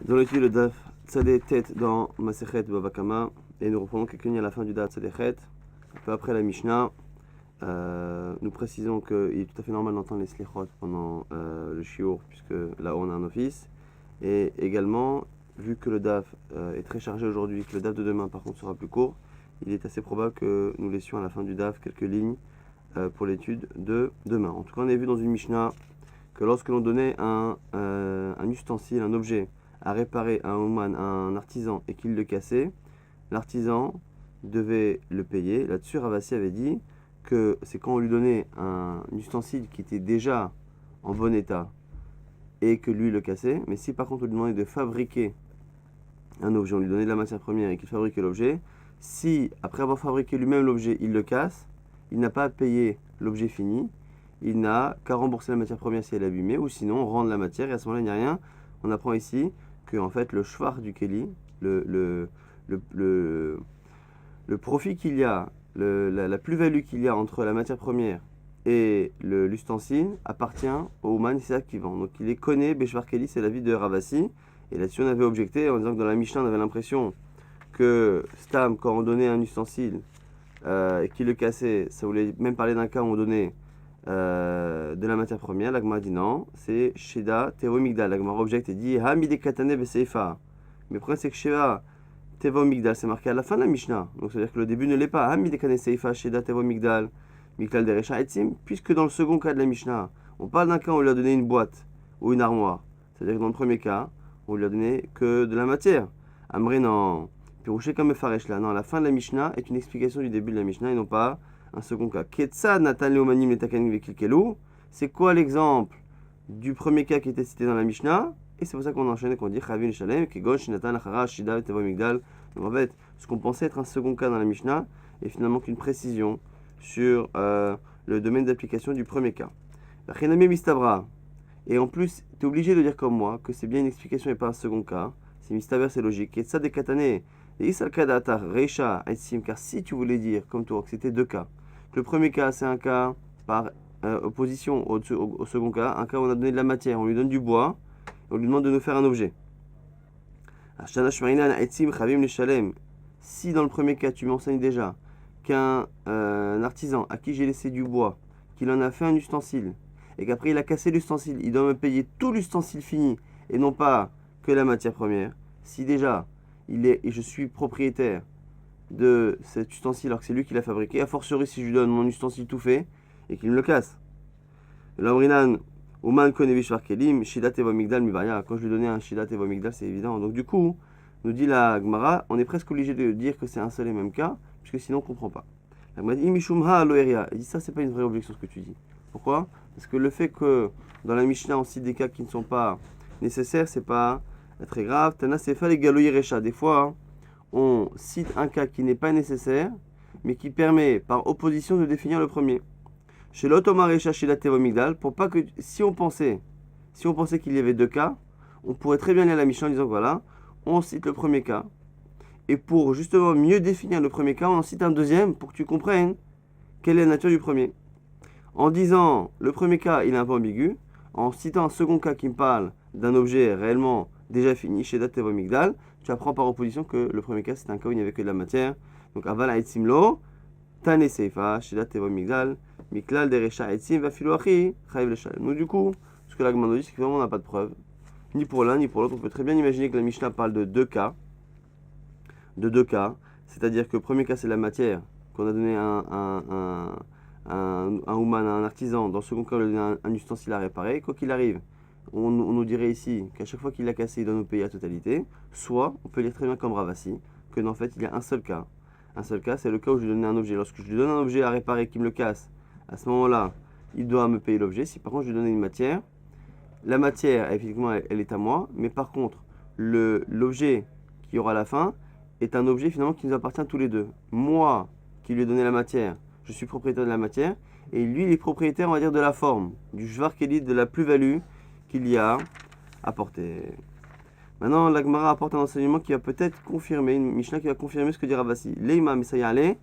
Dans l'étude le Daf Tzadé Tête dans Masechet Bava Kama, et nous reprenons quelques lignes à la fin du Daf Tzadé Chet, un peu après la Mishnah. Nous précisons qu'il est tout à fait normal d'entendre les slichot pendant le shiur, puisque là on a un office. Et également, vu que le Daf est très chargé aujourd'hui, que le Daf de demain par contre sera plus court, il est assez probable que nous laissions à la fin du Daf quelques lignes pour l'étude de demain. En tout cas, on a vu dans une Mishnah que lorsque l'on donnait un ustensile, un objet, à réparer à un ouman, un artisan, et qu'il le cassait, l'artisan devait le payer. Là-dessus, Ravassi avait dit que c'est quand on lui donnait un ustensile qui était déjà en bon état et que lui le cassait. Mais si par contre on lui demandait de fabriquer un objet, on lui donnait de la matière première et qu'il fabriquait l'objet, si après avoir fabriqué lui-même l'objet, il le casse, il n'a pas à payer l'objet fini, il n'a qu'à rembourser la matière première si elle est abîmée, ou sinon rendre la matière, et à ce moment-là il n'y a rien. On apprend ici que en fait le shvar du keli, le profit qu'il y a, la plus-value qu'il y a entre la matière première et l'ustensile appartient au Ouman, c'est ça qui vend. Donc il est connu, Beshvar Keli, c'est l'avis de Ravassi. Et là-dessus on avait objecté en disant que dans la Mishnah on avait l'impression que Stam, quand on donnait un ustensile et qu'il le cassait, ça voulait même parler d'un cas où on donnait de la matière première. L'Agma dit non, c'est Sheda Tevo Migdal. L'Agma objecte et dit Hamide Katane Beseifa. Mais le problème c'est que Sheda Tevo Migdal, c'est marqué à la fin de la Mishnah. Donc ça veut dire que le début ne l'est pas. Hamide Katane Seifa Sheda Tevo Migdal. Migdal Derecha Etzim. Puisque dans le second cas de la Mishnah, on parle d'un cas où on lui a donné une boîte ou une armoire. C'est-à-dire que dans le premier cas, on lui a donné que de la matière. Amré non. Pirouché comme Faresh là. Non, la fin de la Mishnah est une explication du début de la Mishnah et non pas un second cas. Ketsa Natan Leomanim Letakanim Vekilkelu. C'est quoi l'exemple du premier cas qui était cité dans la Mishnah? Et c'est pour ça qu'on enchaîne et qu'on dit Chavin Shalem, Kegon Shinatan Achara Shida Tevo Migdal. Donc en fait, ce qu'on pensait être un second cas dans la Mishnah est finalement qu'une précision sur le domaine d'application du premier cas. Chename Mistabra. Et en plus, tu es obligé de dire comme moi que c'est bien une explication et pas un second cas. C'est Mistaber, c'est logique. Ketsa de Katane. Car si tu voulais dire, comme toi, que c'était deux cas, que le premier cas c'est un cas par opposition au second cas, un cas où on a donné de la matière, on lui donne du bois, on lui demande de nous faire un objet. Si dans le premier cas tu m'enseignes déjà qu'un artisan à qui j'ai laissé du bois, qu'il en a fait un ustensile, et qu'après il a cassé l'ustensile, il doit me payer tout l'ustensile fini et non pas que la matière première, si déjà et je suis propriétaire de cet ustensile alors que c'est lui qui l'a fabriqué, a fortiori si je lui donne mon ustensile tout fait et qu'il me le casse. L'amrinan, Oman Konevishvar Kelim, Shida Tevo Migdal Mibaya. Quand je lui donnais un Shida Tevo Migdal, c'est évident. Donc du coup, nous dit la Gemara, on est presque obligé de dire que c'est un seul et même cas, puisque sinon on ne comprend pas. La Gemara dit Mishumha Loeria. Il dit ça, c'est pas une vraie objection ce que tu dis. Pourquoi? Parce que le fait que dans la Mishnah on cite des cas qui ne sont pas nécessaires, c'est pas très grave. Tana Sefa les Galoyerecha. Des fois, on cite un cas qui n'est pas nécessaire, mais qui permet par opposition de définir le premier. Chez l'automarecha chez la Tevomigdal, pour pas que si on pensait qu'il y avait deux cas, on pourrait très bien aller à la Mishnah en disant voilà, on cite le premier cas, et pour justement mieux définir le premier cas, on en cite un deuxième pour que tu comprennes quelle est la nature du premier. En disant le premier cas, il est un peu ambigu, en citant un second cas qui me parle d'un objet réellement déjà fini chez Datevo Migdal, tu apprends par opposition que le premier cas c'est un cas où il n'y avait que de la matière. Donc avala etzimlo, tane seifa, chez Datevo Migdal, miklal derecha etzim va filoachi, chayiv le shalem. Donc du coup, ce que la Gemara dit, c'est que vraiment on n'a pas de preuve, ni pour l'un ni pour l'autre. On peut très bien imaginer que la Mishnah parle de deux cas, c'est-à-dire que le premier cas c'est la matière qu'on a donné à un ouman, un artisan. Dans le second cas, on lui donne un ustensile à réparer. Quoi qu'il arrive, on nous dirait ici qu'à chaque fois qu'il l'a cassé, il doit nous payer la totalité. Soit, on peut lire très bien comme Ravassi, que en fait, il y a un seul cas. Un seul cas, c'est le cas où je lui donne un objet. Lorsque je lui donne un objet à réparer qui me le casse, à ce moment-là, il doit me payer l'objet. Si par contre, je lui donne une matière, la matière, effectivement, elle est à moi. Mais par contre, l'objet qui aura à la fin est un objet finalement qui nous appartient tous les deux. Moi, qui lui ai donné la matière, je suis propriétaire de la matière, et lui, il est propriétaire, on va dire, de la forme, du Shvar Keli, de la plus-value qu'il y a apporté. Maintenant, la Gemara apporte un enseignement qui va peut-être confirmer, une Mishnah qui va confirmer ce que dit Ravassi. Leima Mesayale,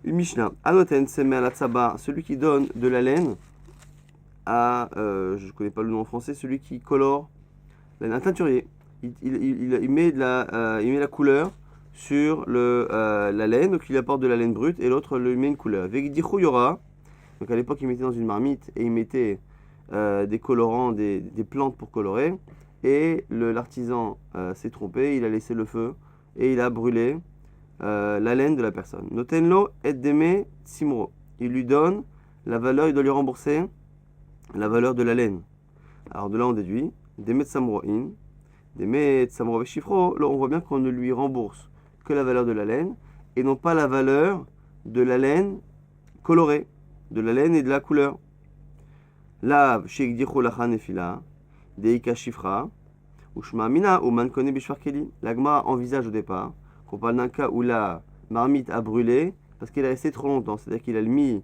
une Mishnah. Anoten Seme Alatsaba, celui qui donne de la laine à, je ne connais pas le nom en français, celui qui colore, un teinturier. il met la couleur sur la laine, donc il apporte de la laine brute, et l'autre lui met une couleur. Vegdichou yora, donc à l'époque il mettait dans une marmite et il mettait des colorants, des plantes pour colorer, et l'artisan s'est trompé, il a laissé le feu et il a brûlé la laine de la personne. Notenlo et deme simro, il lui donne la valeur, il doit lui rembourser la valeur de la laine. Alors de là on déduit, demet samroin, demet samro veshifro, là on voit bien qu'on ne lui rembourse que la valeur de la laine et non pas la valeur de la laine colorée, de la laine et de la couleur. Là, chez Gdicho Lacha Nefila, Deika Shifra, ou Shma Mina, ou Man Kone Bishvar Keli. L'Agma envisage au départ qu'on parle d'un cas où la marmite a brûlé parce qu'elle est restée trop longtemps. C'est-à-dire qu'il a mis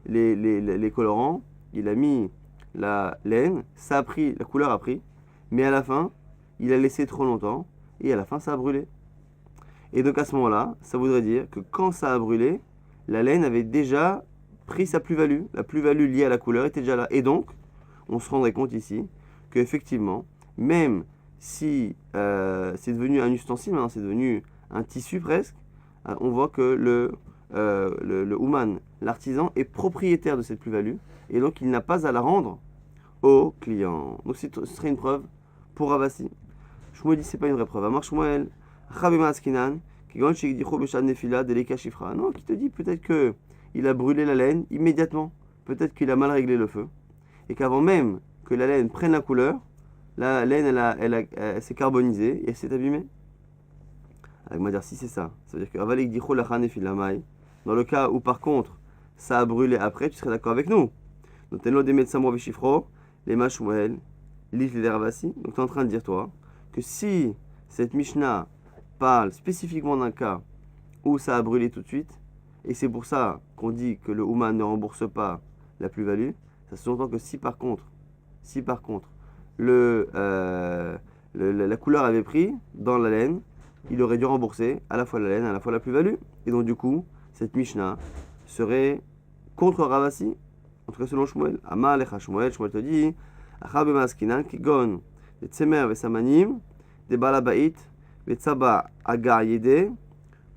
les colorants, il a mis la laine, ça a pris, la couleur a pris, mais à la fin, il a laissé trop longtemps et à la fin, ça a brûlé. Et donc à ce moment-là, ça voudrait dire que quand ça a brûlé, la laine avait déjà pris sa plus-value. La plus-value liée à la couleur était déjà là. Et donc, on se rendrait compte ici qu'effectivement, même si c'est devenu un ustensile, maintenant c'est devenu un tissu presque, on voit que le Ouman, l'artisan, est propriétaire de cette plus-value et donc il n'a pas à la rendre au client. Donc ce serait une preuve pour Ravasi. Shmuel dit c'est pas une vraie preuve. Amar Shmuel, Chabema Askinan, non, qui te dit peut-être que il a brûlé la laine immédiatement. Peut-être qu'il a mal réglé le feu. Et qu'avant même que la laine prenne la couleur, la laine elle s'est carbonisée et elle s'est abîmée. Alors, il va dire si c'est ça. Ça veut dire que dans le cas où par contre ça a brûlé après, tu serais d'accord avec nous. Donc tu es en train de dire toi que si cette Mishnah parle spécifiquement d'un cas où ça a brûlé tout de suite, et c'est pour ça qu'on dit que le Ouman ne rembourse pas la plus-value, ça sous-entend que si par contre la couleur avait pris dans la laine, il aurait dû rembourser à la fois la laine, à la fois la plus-value. Et donc du coup, cette Mishnah serait contre Ravasi, en tout cas selon Shmuel. Amar lecha Shmuel, Shmuel te dit, Achab b'maskinan kigon, des tsemer vesamanim, des balabait, des tsaba agar yede,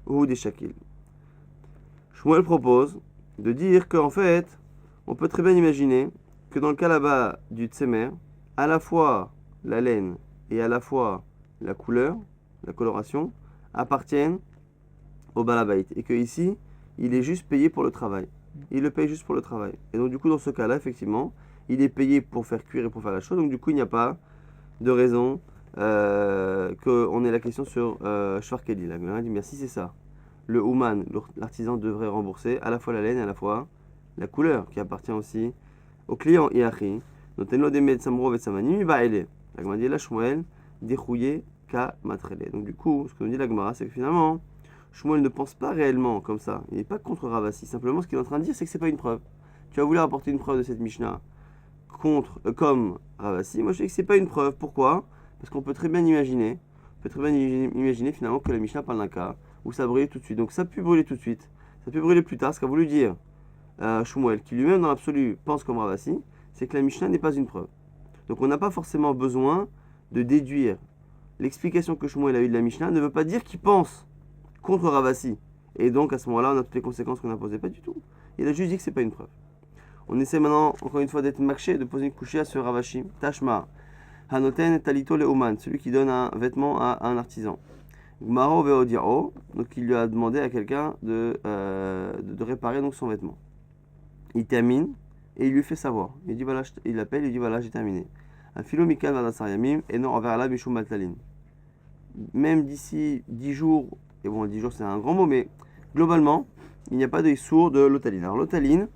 ou des shakil. Shmuel propose de dire qu'en fait, on peut très bien imaginer que dans le cas là-bas du tsemer, à la fois la laine et à la fois la couleur, la coloration, appartiennent au balabait. Et que ici, il est juste payé pour le travail. Il le paye juste pour le travail. Et donc du coup, dans ce cas-là, effectivement, il est payé pour faire cuire et pour faire la chose. Donc du coup, il n'y a pas de raison qu'on ait la question sur Shvarkeli. La Gemara dit merci, c'est ça. Le Ouman, l'artisan, devrait rembourser à la fois la laine et à la fois la couleur, qui appartient aussi au client. Iachi, notenlo demet samro vetsamani, va ele. La Gemara dit la Shmuel, dérouillé ka matrele. Donc du coup, ce que nous dit la Gemara, c'est que finalement, Shmuel ne pense pas réellement comme ça. Il n'est pas contre Ravasi. Simplement, ce qu'il est en train de dire, c'est que c'est pas une preuve. Tu as voulu apporter une preuve de cette Mishnah comme Ravasi. Moi, je dis que c'est pas une preuve. Pourquoi ? Parce qu'on peut très bien imaginer, finalement que la Mishnah parle d'un cas où ça a brûlé tout de suite. Donc ça a pu brûler tout de suite, ça a pu brûler plus tard. Ce qu'a voulu dire Shmuel, qui lui-même dans l'absolu pense comme Ravasi, c'est que la Mishnah n'est pas une preuve. Donc on n'a pas forcément besoin de déduire l'explication que Shmuel a eue de la Mishnah ne veut pas dire qu'il pense contre Ravasi. Et donc à ce moment-là, on a toutes les conséquences qu'on a posées. Pas du tout. Il a juste dit que c'est pas une preuve. On essaie maintenant, encore une fois, d'être makché, de poser une couchée à ce Ravashi. Tashma. Hanoten talito le Oman, celui qui donne un vêtement à un artisan. Gmaro veodiao, donc il lui a demandé à quelqu'un de réparer donc son vêtement. Il termine et il lui fait savoir. Il dit voilà, il l'appelle, il dit voilà, j'ai terminé. Un philo mikan vadasariamim et non envers la mishum maltalin. Même d'ici 10 jours, et bon 10 jours c'est un grand mot, mais globalement, il n'y a pas de sourd de l'otaline. Alors l'otaline,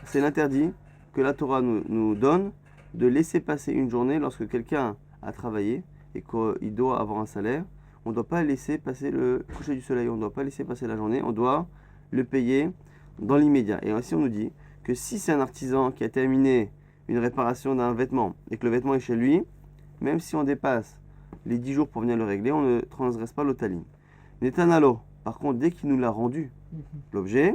c'est l'interdit que la Torah nous donne de laisser passer une journée lorsque quelqu'un a travaillé et qu'il doit avoir un salaire. On ne doit pas laisser passer le coucher du soleil, on ne doit pas laisser passer la journée, on doit le payer dans l'immédiat. Et ainsi on nous dit que si c'est un artisan qui a terminé une réparation d'un vêtement et que le vêtement est chez lui, même si on dépasse les 10 jours pour venir le régler, on ne transgresse pas l'otaline. Netanalo, par contre, dès qu'il nous l'a rendu, l'objet,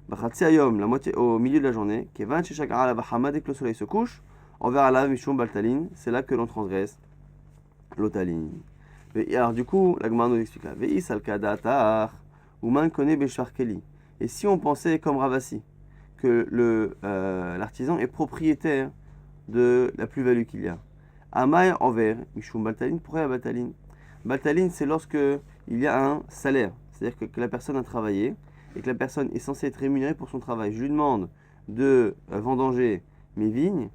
la moitié au milieu de la journée, Kevan Sheshakara la Bahama, dès que le soleil se couche, envers Allah Mishum Baltaline, c'est là que l'on transgresse l'otaline. Et alors du coup, la Gemara nous explique là. Ve'i salkadatar, uman kone beshar keli. Et si on pensait comme Ravasi, que l'artisan est propriétaire de la plus-value qu'il y a. Amay envers, Mishum Baltalin, pourquoi Baltalin? Baltalin, c'est lorsque il y a un salaire, c'est-à-dire que la personne a travaillé et que la personne est censée être rémunérée pour son travail. Je lui demande de vendanger mes vignes,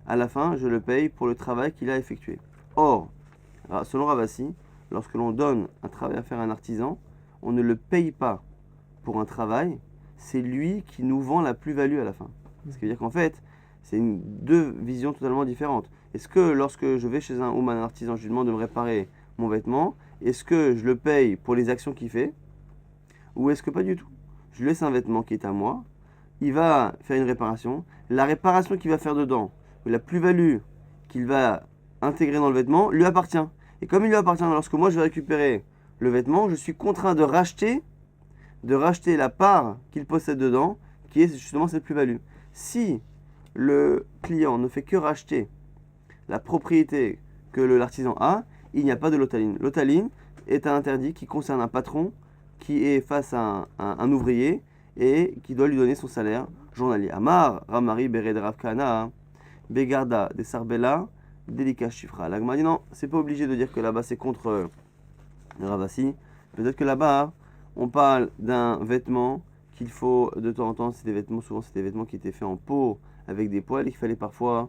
à la fin, je le paye pour le travail qu'il a effectué. Or, selon Ravasi, lorsque l'on donne un travail à faire à un artisan, on ne le paye pas pour un travail, c'est lui qui nous vend la plus-value à la fin. Ce qui veut dire qu'en fait, c'est deux visions totalement différentes. Est-ce que lorsque je vais chez un artisan, je lui demande de me réparer mon vêtement, est-ce que je le paye pour les actions qu'il fait, ou est-ce que pas du tout? Je lui laisse un vêtement qui est à moi, il va faire une réparation, la réparation qu'il va faire dedans, ou la plus-value qu'il va intégrer dans le vêtement, lui appartient. Et comme il lui appartient, lorsque moi je vais récupérer le vêtement, je suis contraint de racheter la part qu'il possède dedans, qui est justement cette plus-value. Si le client ne fait que racheter la propriété que l'artisan a, il n'y a pas de l'otaline. L'otaline est un interdit qui concerne un patron qui est face à un ouvrier et qui doit lui donner son salaire journalier. Amar, Ramari, Bered, Ravkana, Begarda, des Sarbella, Delika, Shifra. L'Agma dit non, c'est pas obligé de dire que là-bas c'est contre Ravasi. Peut-être que là-bas, on parle d'un vêtement qu'il faut de temps en temps, souvent c'était des vêtements qui étaient faits en peau avec des poils et qu'il fallait parfois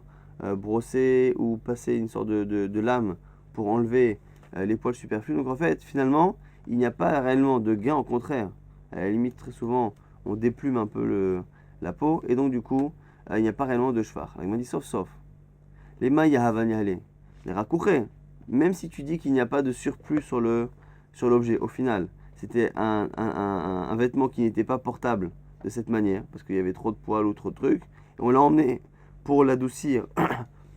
brosser ou passer une sorte de lame pour enlever les poils superflus. Donc en fait, finalement, il n'y a pas réellement de gain, au contraire. À la limite, très souvent, on déplume un peu la peau et donc du coup, il n'y a pas réellement de shvar. Il m'a dit sauf. Les mailles à les rakouchés, même si tu dis qu'il n'y a pas de surplus sur l'objet, au final, c'était un vêtement qui n'était pas portable de cette manière, parce qu'il y avait trop de poils ou trop de trucs, et on l'a emmené pour l'adoucir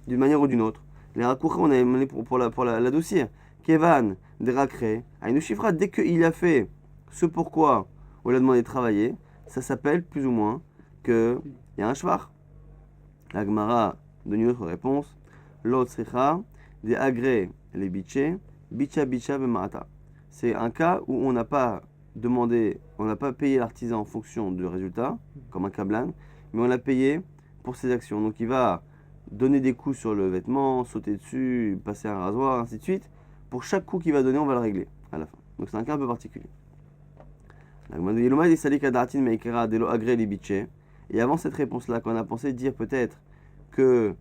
d'une manière ou d'une autre. Les rakouchés, on a emmené pour l'adoucir. Kevan, des rakré, à une chiffra, dès qu'il a fait ce pourquoi on lui a demandé de travailler, ça s'appelle plus ou moins qu'il y a un shvar. La Gemara donne une autre réponse. L'autre sricha, des agré les biché, bicha vemata. C'est un cas où on n'a pas payé l'artisan en fonction du résultat, comme un kablan, mais on l'a payé pour ses actions. Donc il va donner des coups sur le vêtement, sauter dessus, passer un rasoir, ainsi de suite. Pour chaque coup qu'il va donner, on va le régler à la fin. Donc c'est un cas un peu particulier. Et avant cette réponse-là, qu'on a pensé dire peut-être que,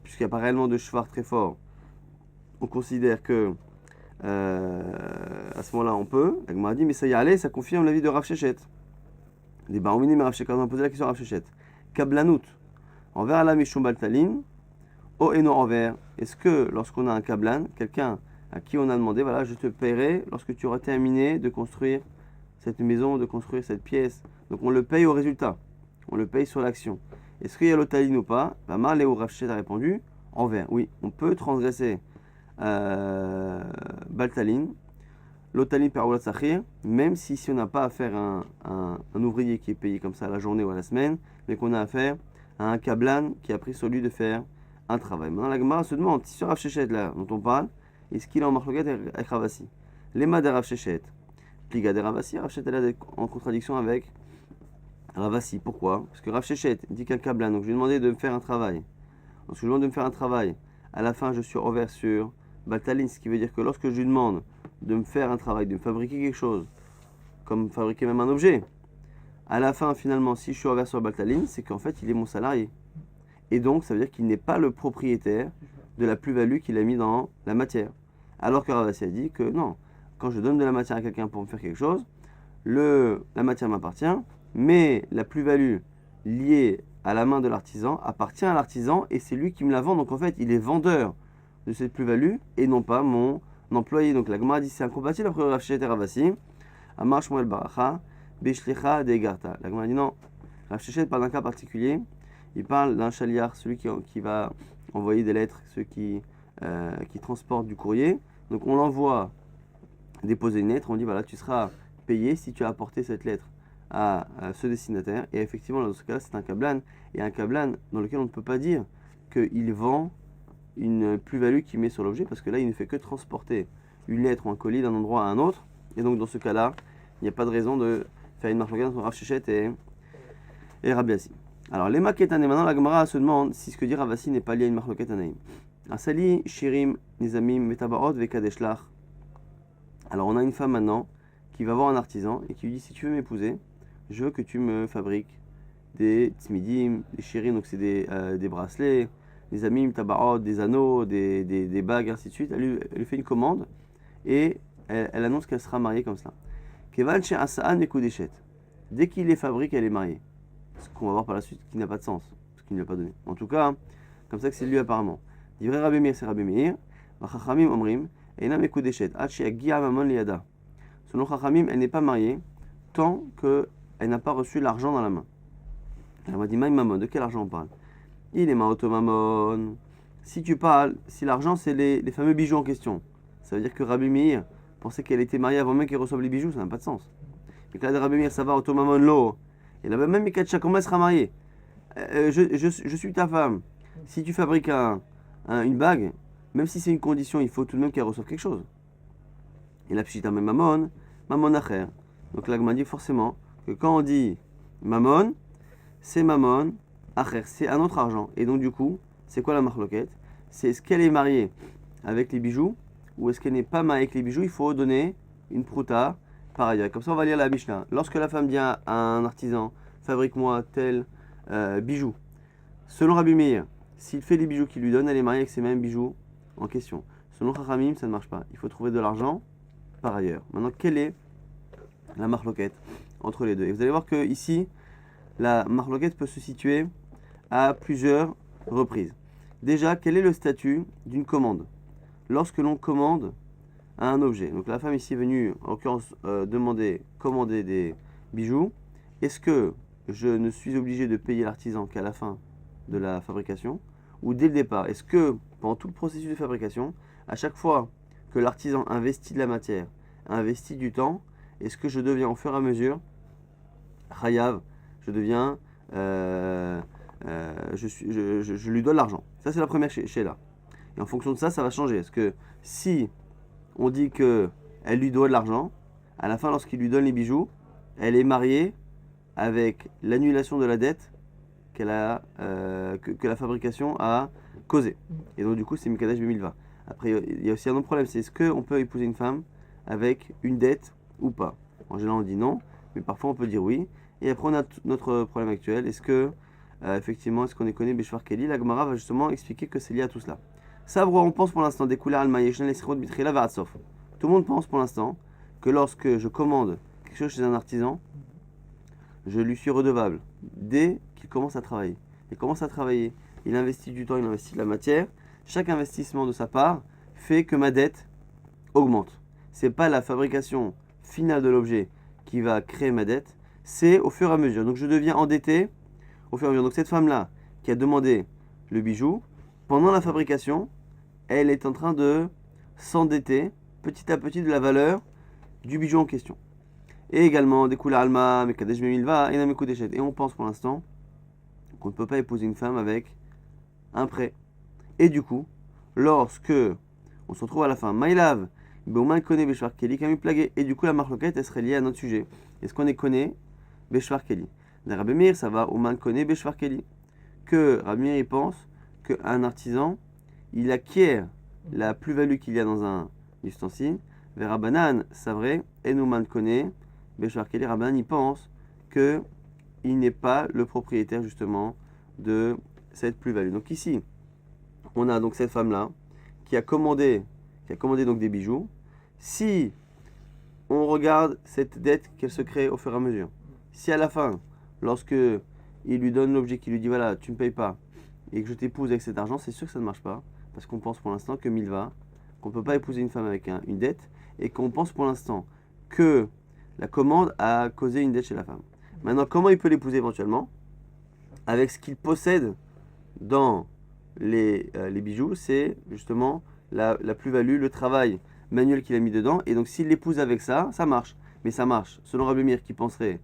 puisqu'il n'y a pas réellement de shvar très fort, on considère que à ce moment-là on peut. La Gemara dit mais ça y allait, ça confirme l'avis de Rav Shechet. Des Barominim et Rav Shechet, on a posé la question à Rav Shechet. Kablanout, envers la Mishum Baltalin, o et non envers. Est-ce que lorsqu'on a un kablan, quelqu'un à qui on a demandé, voilà, je te paierai lorsque tu auras terminé de construire cette maison, de construire cette pièce. Donc on le paye au résultat, on le paye sur l'action. Est-ce qu'il y a l'otaline ou pas? Marlé ou Rav Shechet a répondu envers. Oui, on peut transgresser Baltalin, l'otaline par Oulat Sachir, même si on n'a pas affaire à un ouvrier qui est payé comme ça à la journée ou à la semaine, mais qu'on a affaire à un kablan qui a pris sur lui de faire un travail. Maintenant, la Gemara se demande si ce Rav Shechet là dont on parle, est-ce qu'il est en marloquette avec Ravasi? Lema de Rav Shechet, pliga de Ravasi, Rav Shechet est en contradiction avec Ravasi. Pourquoi? Parce que Rav Shechet dit qu'un kablan, donc je lui ai demandé de me faire un travail. Donc je lui demande de me faire un travail, à la fin je suis envers sur Baltalin, ce qui veut dire que lorsque je lui demande de me faire un travail, de me fabriquer quelque chose, comme fabriquer même un objet, à la fin finalement si je suis envers sur Baltalin, c'est qu'en fait il est mon salarié. Et donc ça veut dire qu'il n'est pas le propriétaire de la plus-value qu'il a mis dans la matière. Alors que Ravasi a dit que non, quand je donne de la matière à quelqu'un pour me faire quelque chose, la matière m'appartient, mais la plus-value liée à la main de l'artisan appartient à l'artisan et c'est lui qui me la vend. Donc en fait, il est vendeur de cette plus-value et non pas mon employé. Donc la Gemara dit c'est incompatible après Rav Shechet et Ravasi. Amar Shmuel Baracha, Beshlicha Degarta. La Gemara dit non. Rav Shechet parle d'un cas particulier. Il parle d'un chaliar, celui qui va envoyer des lettres, ceux qui transportent du courrier. Donc on l'envoie déposer une lettre, on dit voilà, tu seras payé si tu as apporté cette lettre à ce destinataire. Et effectivement, dans ce cas-là, c'est un kablan. Et un kablan dans lequel on ne peut pas dire qu'il vend une plus-value qu'il met sur l'objet, parce que là, il ne fait que transporter une lettre ou un colis d'un endroit à un autre. Et donc, dans ce cas-là, il n'y a pas de raison de faire une marque entre Rav Shechet et Rabbi Assi. Alors, les maquettes maintenant, la Gemara se demande si ce que dit Rav Assi n'est pas lié à une marque anaïm. Asali, Shirim, Nizamim, Metabaot, Vekadeshlach. Alors, on a une femme maintenant qui va voir un artisan et qui lui dit si tu veux m'épouser, je veux que tu me fabriques des tzmidim, des shirim, donc c'est des bracelets, des amim, tabarot, des anneaux, des bagues, ainsi de suite. Elle lui fait une commande et elle annonce qu'elle sera mariée comme cela. Kevan chez Asaan Mekudeshet. Dès qu'il les fabrique, elle est mariée. Ce qu'on va voir par la suite qui n'a pas de sens, ce qu'il ne lui a pas donné. En tout cas, comme ça que c'est lui apparemment. Divrei Rabbi Meir, c'est Rabbi Meir. Vachachamim omrim, Eina Mekudeshet, Hachi Agia Mamon Liada. Selon Chachamim, elle n'est pas mariée tant qu'elle n'a pas reçu l'argent dans la main. Elle m'a dit Maïm Mamon, de quel argent on parle? Il est Maoto Mamon. Si tu parles, si l'argent c'est les fameux bijoux en question, ça veut dire que Rabbi Meir pensait qu'elle était mariée avant même qu'elle reçoive les bijoux, ça n'a pas de sens. Et là, Rabbi Meir, ça va, Auto Mamon Lo. Et là, même Mikacha, comment elle sera mariée? Je suis ta femme. Si tu fabriques une bague, même si c'est une condition, il faut tout de même qu'elle reçoive quelque chose. Et la Pshita même Mamon Acher. Donc là, on dit forcément que quand on dit Mamon, c'est Mamon Acher, c'est un autre argent. Et donc, du coup, c'est quoi la marloquette? C'est est-ce qu'elle est mariée avec les bijoux ou est-ce qu'elle n'est pas mariée avec les bijoux? Il faut donner une prouta par ailleurs. Comme ça, on va lire la Mishnah. Lorsque la femme dit à un artisan, fabrique-moi tel bijou, selon Rabbi Meir, s'il fait les bijoux qu'il lui donne, elle est mariée avec ces mêmes bijoux en question. Selon Chachamim, ça ne marche pas. Il faut trouver de l'argent par ailleurs. Maintenant, quelle est la marloquette entre les deux? Et vous allez voir que ici, la marloquette peut se situer à plusieurs reprises. Déjà, quel est le statut d'une commande? Lorsque l'on commande un objet. Donc la femme ici est venue, en l'occurrence, commander des bijoux. Est-ce que je ne suis obligé de payer l'artisan qu'à la fin de la fabrication ou dès le départ? Est-ce que pendant tout le processus de fabrication, à chaque fois que l'artisan investit de la matière, investit du temps, est-ce que je deviens au fur et à mesure chayav, je deviens, je lui donne l'argent. Ça c'est la première chez là. Et en fonction de ça, ça va changer. Est-ce que si on dit qu'elle lui doit de l'argent, à la fin lorsqu'il lui donne les bijoux, elle est mariée avec l'annulation de la dette que la fabrication a causée. Et donc du coup c'est Mikadesh Bemilva. Après il y a aussi un autre problème, c'est est-ce qu'on peut épouser une femme avec une dette ou pas? En général on dit non, mais parfois on peut dire oui. Et après on a notre problème actuel, est-ce que effectivement est-ce qu'on est connu Beshvar Keli? La Gemara va justement expliquer que c'est lié à tout cela. Ça, on pense pour l'instant des couleurs almaïch, tout le monde pense pour l'instant que lorsque je commande quelque chose chez un artisan, je lui suis redevable dès qu'il commence à travailler. Il commence à travailler, il investit du temps, il investit de la matière. Chaque investissement de sa part fait que ma dette augmente. Ce n'est pas la fabrication finale de l'objet qui va créer ma dette, c'est au fur et à mesure. Donc je deviens endetté au fur et à mesure. Donc cette femme-là qui a demandé le bijou, pendant la fabrication, elle est en train de s'endetter petit à petit de la valeur du bijou en question. Et également, des couleurs alma, mekadesh memilva, et namekudeshet. Et on pense pour l'instant qu'on ne peut pas épouser une femme avec un prêt. Et du coup, lorsque on se retrouve à la fin, maïlav, beuman kone beshvar keli, kamu plagué. Et du coup, la marloquette, elle serait liée à notre sujet. Est-ce qu'on est kone beshvar keli? Dans Rabbi Meir, ça va, oman kone beshvar keli. Que Rabbi Meir, il pense qu'un artisan, il acquiert la plus-value qu'il y a dans un ustensile. Vers Rabbanan, c'est vrai, et nous man connaît, Béchar Kelly, Rabbanan, il pense qu'il n'est pas le propriétaire justement de cette plus-value. Donc ici, on a donc cette femme-là qui a commandé donc des bijoux. Si on regarde cette dette qu'elle se crée au fur et à mesure, si à la fin, lorsque il lui donne l'objet, qui lui dit voilà, tu ne me payes pas, et que je t'épouse avec cet argent, c'est sûr que ça ne marche pas. Parce qu'on pense pour l'instant que Milva, qu'on ne peut pas épouser une femme avec une dette, et qu'on pense pour l'instant que la commande a causé une dette chez la femme. Maintenant, comment il peut l'épouser éventuellement? Avec ce qu'il possède dans les bijoux, c'est justement la plus-value, le travail manuel qu'il a mis dedans. Et donc, s'il l'épouse avec ça, ça marche. Mais ça marche, selon Rabbi Meir qui penserait,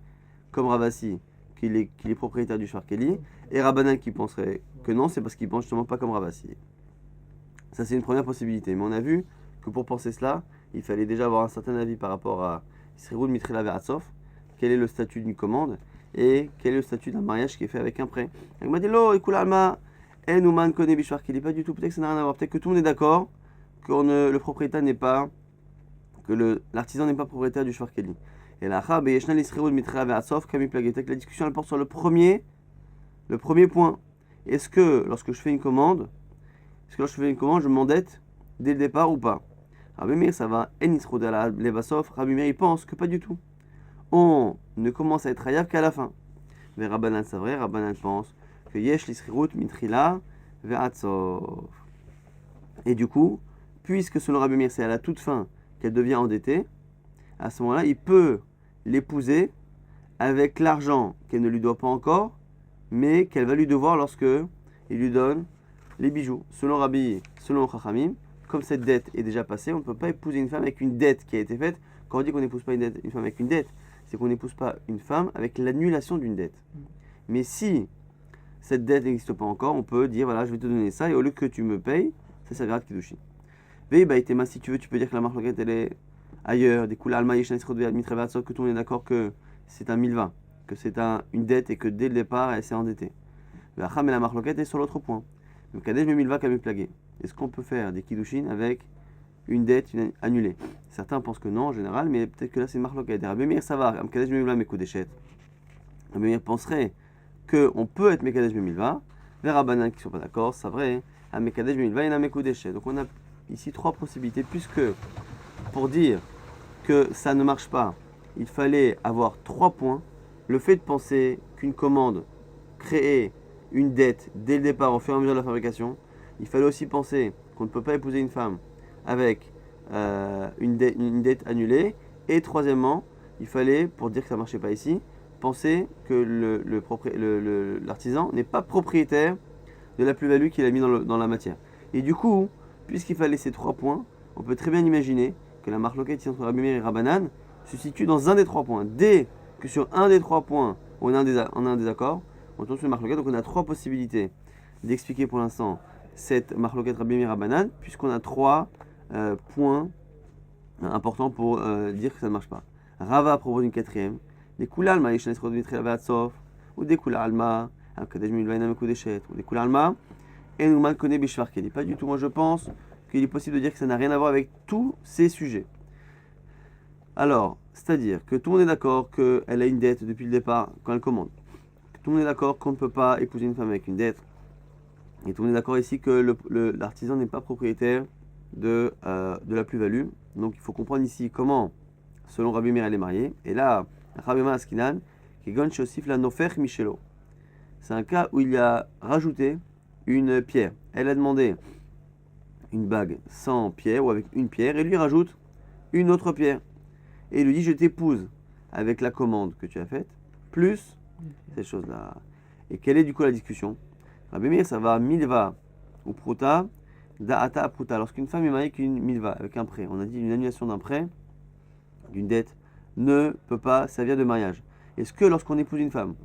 comme Ravasi, qu'il est propriétaire du Shvar Keli, et Rabbanan qui penserait que non, c'est parce qu'il pense justement pas comme Ravasi. Ça, c'est une première possibilité. Mais on a vu que pour penser cela, il fallait déjà avoir un certain avis par rapport à Isriroud Mitrila Ve'atzov, quel est le statut d'une commande et quel est le statut d'un mariage qui est fait avec un prêt. Il m'a dit Lo, écoute Alma, Enouman Kone Bishwar Keli. Pas du tout, peut-être que ça n'a rien à voir. Peut-être que tout le monde est d'accord que le propriétaire n'est pas, que l'artisan n'est pas propriétaire du Shwar Keli. Et la Chab et Yeshnal Isriroud Mitrila Ve'atzov, Kami Plagetek. La discussion elle porte sur le premier point. Est-ce que lorsque je fais une commande, je m'endette dès le départ ou pas? Rabbi Meir, ça va, Enisrod ala Levasov. Rabbi Meir, il pense que pas du tout. On ne commence à être hayav qu'à la fin. Mais Rabbanan, c'est vrai, Rabbanan pense que Yesh l'isrirut mitrila ve'atzov. Et du coup, puisque selon Rabbi Meir, c'est à la toute fin qu'elle devient endettée, à ce moment-là, il peut l'épouser avec l'argent qu'elle ne lui doit pas encore, mais qu'elle va lui devoir lorsque il lui donne les bijoux. Selon Chachamim, comme cette dette est déjà passée, on ne peut pas épouser une femme avec une dette qui a été faite. Quand on dit qu'on n'épouse pas une femme avec une dette, c'est qu'on n'épouse pas une femme avec l'annulation d'une dette. Mais si cette dette n'existe pas encore, on peut dire voilà, je vais te donner ça et au lieu que tu me payes, ça servira de kiddushin. Veïbaïtema, si tu veux, tu peux dire que la marloquette elle est ailleurs. Des coups alma yeshanisrod ve'admitrevatso, que tout le monde est d'accord que c'est un milva, que c'est une dette et que dès le départ elle s'est endettée. Ve'acham et la marloquette est sur l'autre point. Donc kadesh me milva kame plagué. Est-ce qu'on peut faire des kiddushin avec une dette annulée? Certains pensent que non en général, mais peut-être que là c'est marloquette. Rabbi Meir, ça va. Amkadesh me milva mekodeshet. Rabbi Meir penserait qu'on peut être mekadesh me milva. Les rabbanan qui ne sont pas d'accord, c'est vrai. À mekadesh me milva et à mekodeshet. Donc on a ici trois possibilités, puisque pour dire que ça ne marche pas, il fallait avoir 3 points. Le fait de penser qu'une commande créait une dette dès le départ au fur et à mesure de la fabrication, il fallait aussi penser qu'on ne peut pas épouser une femme avec une dette annulée. Et troisièmement, il fallait, pour dire que ça ne marchait pas ici, penser que l'artisan n'est pas propriétaire de la plus-value qu'il a mis dans la matière. Et du coup, puisqu'il fallait ces 3 points, on peut très bien imaginer que la marloquette entre Rabbi Meir et Rabbanan se situe dans un des 3 points. Dès que sur un des 3 points, on a un désaccord, on tombe sur une marloquette. Donc on a 3 possibilités d'expliquer pour l'instant cette marloquette Rabbi Meir Rabbanan, puisqu'on a 3 points importants pour dire que ça ne marche pas. Rava propose une 4e. Des koulalma, ou des koulalma, ou des koulalma, et nous connaît Bishvar Keli. Pas du tout, moi je pense qu'il est possible de dire que ça n'a rien à voir avec tous ces sujets. Alors, c'est-à-dire que tout le monde est d'accord qu'elle a une dette depuis le départ quand elle commande. Tout le monde est d'accord qu'on ne peut pas épouser une femme avec une dette. Et tout le monde est d'accord ici que l'artisan n'est pas propriétaire de la plus-value. Donc il faut comprendre ici comment, selon Rabbi Meir, elle est mariée. Et là, Rabbi Meir Askinan, qui gonne Shosif la Nofer Michelo. C'est un cas où il a rajouté une pierre. Elle a demandé une bague sans pierre ou avec une pierre et lui rajoute une autre pierre. Et il lui dit je t'épouse avec la commande que tu as faite, plus cette chose-là. Et quelle est du coup la discussion? Rabbi Meir, ça va milva ou pruta, da'ata pruta. Lorsqu'une femme est mariée avec une milva, avec un prêt, on a dit une annulation d'un prêt, d'une dette, ne peut pas servir de mariage. Est-ce que lorsqu'on épouse une femme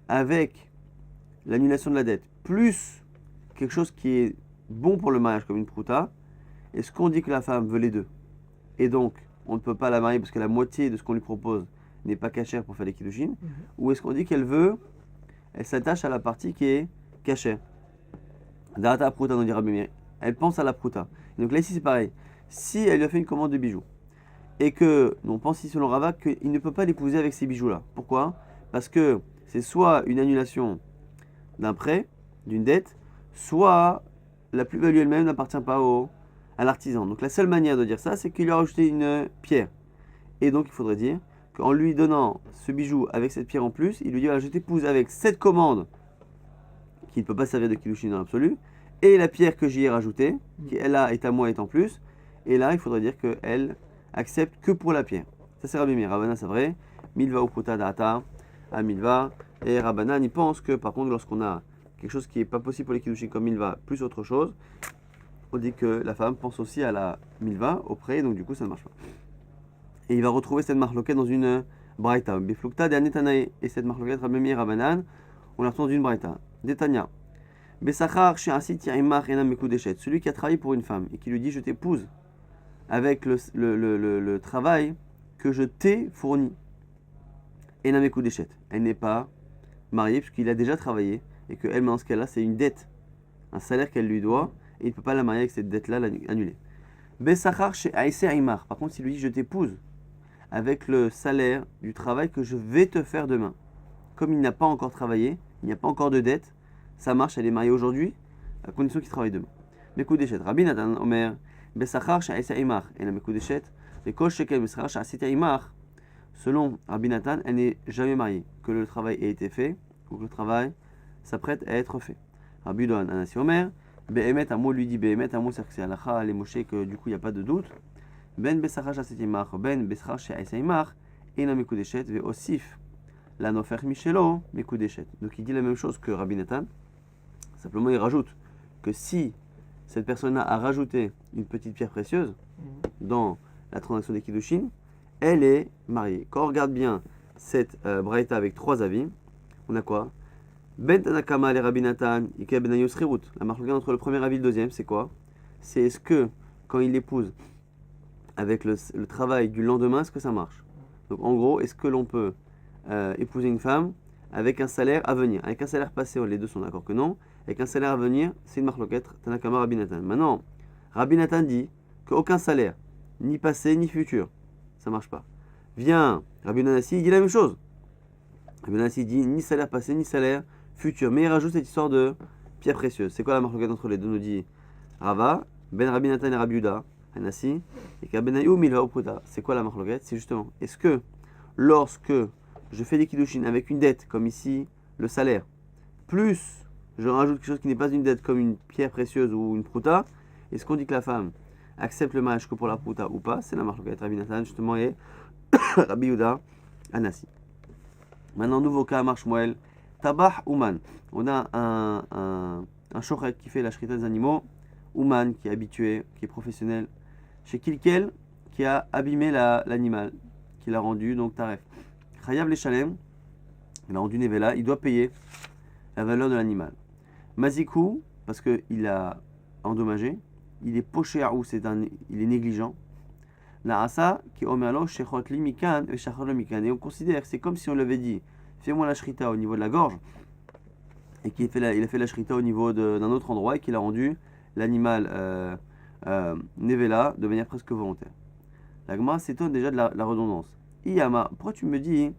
avec l'annulation de la dette, plus quelque chose qui est bon pour le mariage comme une pruta, est-ce qu'on dit que la femme veut les deux? Et donc, on ne peut pas la marier parce que la moitié de ce qu'on lui propose n'est pas cachère pour faire les kiddushin, ou est-ce qu'on dit qu'elle s'attache à la partie qui est cachère? Data pruta, nous dit Rabbi Meir. Elle pense à la pruta. Donc là ici c'est pareil. Si elle lui a fait une commande de bijoux et que, on pense ici selon Rava qu'il ne peut pas l'épouser avec ces bijoux-là. Pourquoi? Parce que c'est soit une annulation d'un prêt, d'une dette, soit la plus-value elle-même n'appartient pas à l'artisan. Donc la seule manière de dire ça, c'est qu'il lui a rajouté une pierre. Et donc il faudrait dire qu'en lui donnant ce bijou avec cette pierre en plus, il lui dit voilà, je t'épouse avec cette commande qui ne peut pas servir de kiddushin dans l'absolu, et la pierre que j'y ai rajoutée, qui elle là est à moi est en plus, et là il faudrait dire qu'elle accepte que pour la pierre. Ça c'est Rabbi Meir. Rabbanan c'est vrai, milva ou pruta data, à milva, et Rabbanan il pense que par contre lorsqu'on a quelque chose qui n'est pas possible pour les kiddushin comme milva plus autre chose, on dit que la femme pense aussi à la milva, au prêt, donc du coup ça ne marche pas. Et il va retrouver cette marloquette dans une braïta. Biflukta de Anetanae. Et cette marloquette Rabbi Meir Rabbanan, on la retrouve dans une braïta. Détania. Besachar she'asit yaimach enam mekudeshet. Celui qui a travaillé pour une femme et qui lui dit je t'épouse avec le travail que je t'ai fourni. Enam mekudeshet. Elle n'est pas mariée puisqu'il a déjà travaillé et qu'elle, dans ce cas-là, c'est une dette, un salaire qu'elle lui doit et il ne peut pas la marier avec cette dette-là, l'annuler. Besachar she'aise yaimach. Par contre, s'il lui dit je t'épouse avec le salaire du travail que je vais te faire demain. Comme il n'a pas encore travaillé, il n'y a pas encore de dette, ça marche, elle est mariée aujourd'hui, à condition qu'il travaille demain. Mekudeshet. Rabbi Natan Omer, Besachar she'aisa imach, et la Mekudeshet, les Kol Shekel Besachar she'asita imach, selon Rabbi Natan, elle n'est jamais mariée, que le travail ait été fait, ou que le travail s'apprête à être fait. Rabbi Dohan Anasi Omer, Behemet Amo lui dit Behemet Amo, c'est-à-dire que c'est Halacha, les Moshe, que du coup il n'y a pas de doute. Ben Besachar she'asita imach, Ben Besachar she'aisa imach, et la Mekudeshet, Ve Osif. La nofer michelo, mekudeshet. Donc il dit la même chose que Rabbi Natan. Simplement il rajoute que si cette personne-là a rajouté une petite pierre précieuse dans la transaction des kiddushin, elle est mariée. Quand on regarde bien cette braïta avec trois avis, on a quoi? Ben Tanakama et Rabbi Natan, Ike ben Yosrirut. La marque entre le premier avis et le deuxième, c'est quoi? C'est est-ce que quand il l'épouse avec le travail du lendemain, est-ce que ça marche? Donc en gros, est-ce que l'on peut épouser une femme avec un salaire à venir? Avec un salaire passé, les deux sont d'accord que non. Avec un salaire à venir, c'est une marloquette, Tanakama Rabbi Natan. Maintenant, Rabbi Natan dit qu'aucun salaire, ni passé ni futur, ça marche pas. Vient Rabbi Nanassi, il dit la même chose. Rabbi Nanassi dit ni salaire passé ni salaire futur, mais il rajoute cette histoire de pierre précieuse. C'est quoi la marloquette entre les deux? Nous dit Rava, Ben Rabbi Natan et Rabbi Yuda, Anassi, et Kabenayou Milva Uputa. C'est quoi la marloquette? C'est justement, est-ce que lorsque je fais des kiddushin avec une dette, comme ici le salaire, plus je rajoute quelque chose qui n'est pas une dette, comme une pierre précieuse ou une prouta, est-ce qu'on dit que la femme accepte le mariage que pour la prouta ou pas? C'est la marque de Rabbi Natan, justement, et Rabbi Yuda, Anassi. Maintenant, nouveau cas, Mar Shmuel, Tabah Ouman. On a un shochet qui fait la shrita des animaux, Ouman, qui est habitué, qui est professionnel, chez Kilkel, qui a abîmé l'animal, qui l'a rendu, donc Taref. Chayav les Shalem, il a rendu Nevela, il doit payer la valeur de l'animal. Mazikou, parce qu'il a endommagé, il est poché à ou, il est négligent. La Asa, qui omerlo, shechot li mikan, et shachot le mikan. Et on considère, c'est comme si on lui avait dit, fais-moi la shrita au niveau de la gorge, et il a fait la shrita au niveau d'un autre endroit, et qu'il a rendu l'animal Nevela de manière presque volontaire. La Gemara s'étonne déjà de la redondance. Iyama, pourquoi tu me dis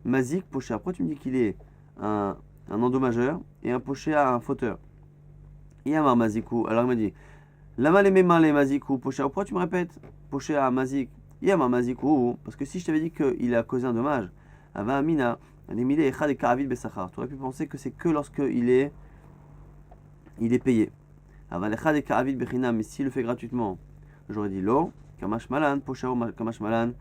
Mazik Pocha? Pourquoi tu me dis qu'il est un endommageur et un Pocha un fauteur? Iyama Maziku. Alors il m'a dit Lama les memale Maziku Pocha. Pourquoi tu me répètes Pocha Mazik? Iyama Maziku. Parce que si je t'avais dit qu'il a causé un dommage, Ava Amina, Anemile Echad et Karavid Besachar. Tu aurais pu penser que c'est que lorsque il est payé. Ava Echad et Karavid Bechinam. Mais s'il le fait gratuitement, j'aurais dit Lo, Kamash Malan, Pocha ou Kamash Malan.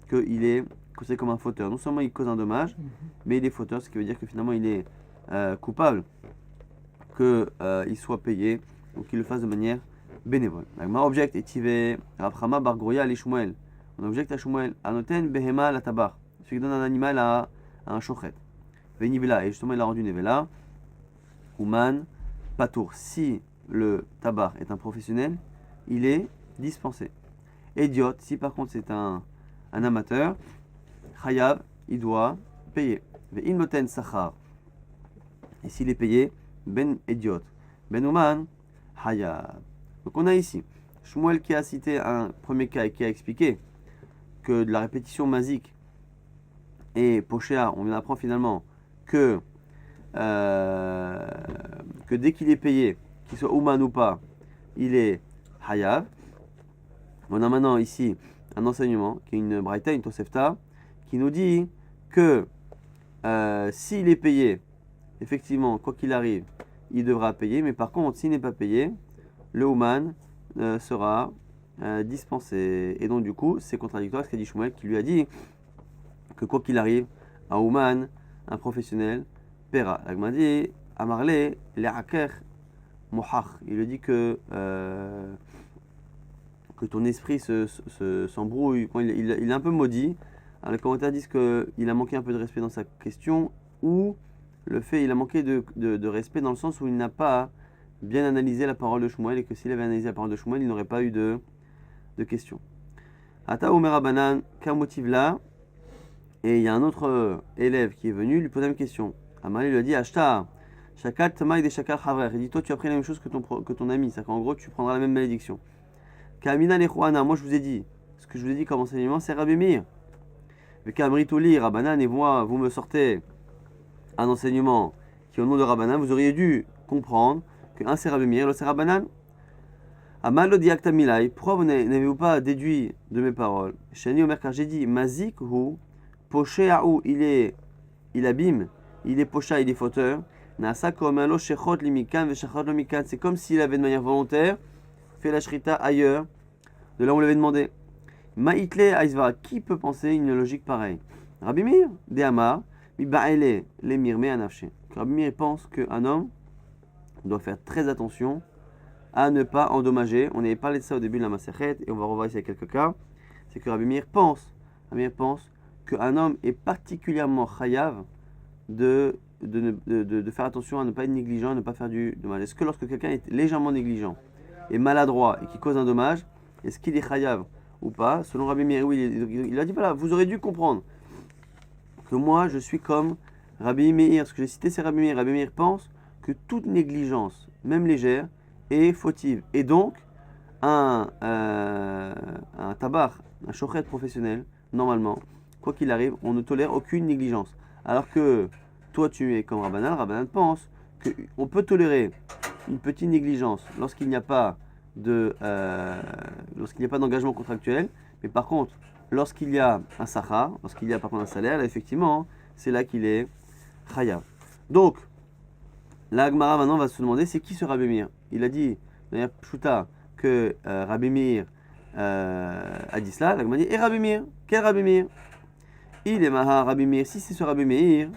Qu'il est considéré comme un fauteur. Non seulement il cause un dommage, mais il est fauteur, ce qui veut dire que finalement il est coupable qu'il soit payé, donc qu'il le fasse de manière bénévole. Ma object est Tivé, Raprama, Bargrouya, les Shmuel. On objecte à Shmuel, Anoten, Behema, la tabar. Celui qui donne un animal à un chochet. Venibela, et justement il a rendu Nevela. Ouman, Patour. Si le tabar est un professionnel, il est dispensé. Idiot, si par contre c'est un amateur, Chayav, il doit payer. Ve'imnoten sachar. Et s'il est payé, ben idiot. Ben ouman, Chayav. Donc on a ici Shmuel qui a cité un premier cas et qui a expliqué que de la répétition masique et pochéa, on apprend finalement que dès qu'il est payé, qu'il soit ouman ou pas, il est Chayav. On a maintenant ici un enseignement qui est une braïta, une tosefta, qui nous dit que s'il est payé, effectivement, quoi qu'il arrive, il devra payer, mais par contre, s'il n'est pas payé, le Ouman sera dispensé. Et donc, du coup, c'est contradictoire à ce qu'a dit Shmuel, qui lui a dit que quoi qu'il arrive, un Ouman, un professionnel, paiera. L'Agma dit, Amarle, le'aker, mohach. Il lui dit que ton esprit s'embrouille, il est un peu maudit. Alors, les commentaires disent qu'il a manqué un peu de respect dans sa question, ou le fait, il a manqué de respect dans le sens où il n'a pas bien analysé la parole de Shmuel et que s'il avait analysé la parole de Shmuel, il n'aurait pas eu de questions. Ata Omer Rabanan, qu'un motif là, et il y a un autre élève qui est venu lui poser une question. Amal lui a dit Ashta, Shakal Tamaï de Shakal Havrer. Il dit toi tu as pris la même chose que ton ami, c'est-à-dire qu'en gros tu prendras la même malédiction. Kamina Lechuana, moi je vous ai dit, ce que je vous ai dit comme enseignement, c'est Rabbi Meir. Kamritoli, Rabanan, et moi, vous me sortez un enseignement qui au nom de Rabbanan, vous auriez dû comprendre qu'un c'est Rabbi Meir, l'autre c'est Rabbanan. Amal lo diakta milai, pourquoi vous n'avez-vous pas déduit de mes paroles? Shani Omer, car j'ai dit Mazik hu, Posheahu, il abîme, il est pocha, il est fauteur. Nasa komalo shechot limikan veshachot limikan, c'est comme s'il avait de manière volontaire fait la shrita ailleurs, de là où on l'avait demandé. Ma'itle aizvara, qui peut penser une logique pareille? Rabbi Meir, de Amar, mi ba'ele lemir me anafshe. Rabbi Meir pense qu'un homme doit faire très attention à ne pas endommager. On avait parlé de ça au début de la Masechet et on va revoir ici quelques cas. C'est que Rabbi Meir pense qu'un homme est particulièrement chayav de faire attention à ne pas être négligent, à ne pas faire du dommage. Est-ce que lorsque quelqu'un est légèrement négligent et maladroit et qui cause un dommage, est-ce qu'il est chayav ou pas? Selon Rabbi Meir, oui, il a dit voilà, vous aurez dû comprendre que moi je suis comme Rabbi Meir. Ce que j'ai cité, c'est Rabbi Meir. Rabbi Meir pense que toute négligence, même légère, est fautive. Et donc, un tabar, un shochet professionnel, normalement, quoi qu'il arrive, on ne tolère aucune négligence. Alors que toi, tu es comme Rabbanan, Rabbanan pense qu'on peut tolérer une petite négligence lorsqu'il n'y a pas d'engagement contractuel, mais par contre, lorsqu'il y a un sachar, lorsqu'il y a par contre un salaire, là, effectivement, c'est là qu'il est chayav. Donc, la Gemara maintenant va se demander c'est qui ce Rabbi Meir? Il a dit, dans la Pshuta, que Rabbi Meir a dit cela. La Gemara dit, et Rabbi Meir? Quel Rabbi Meir? Il est Maha Rabbi Meir. Si c'est ce Rabbi Meir,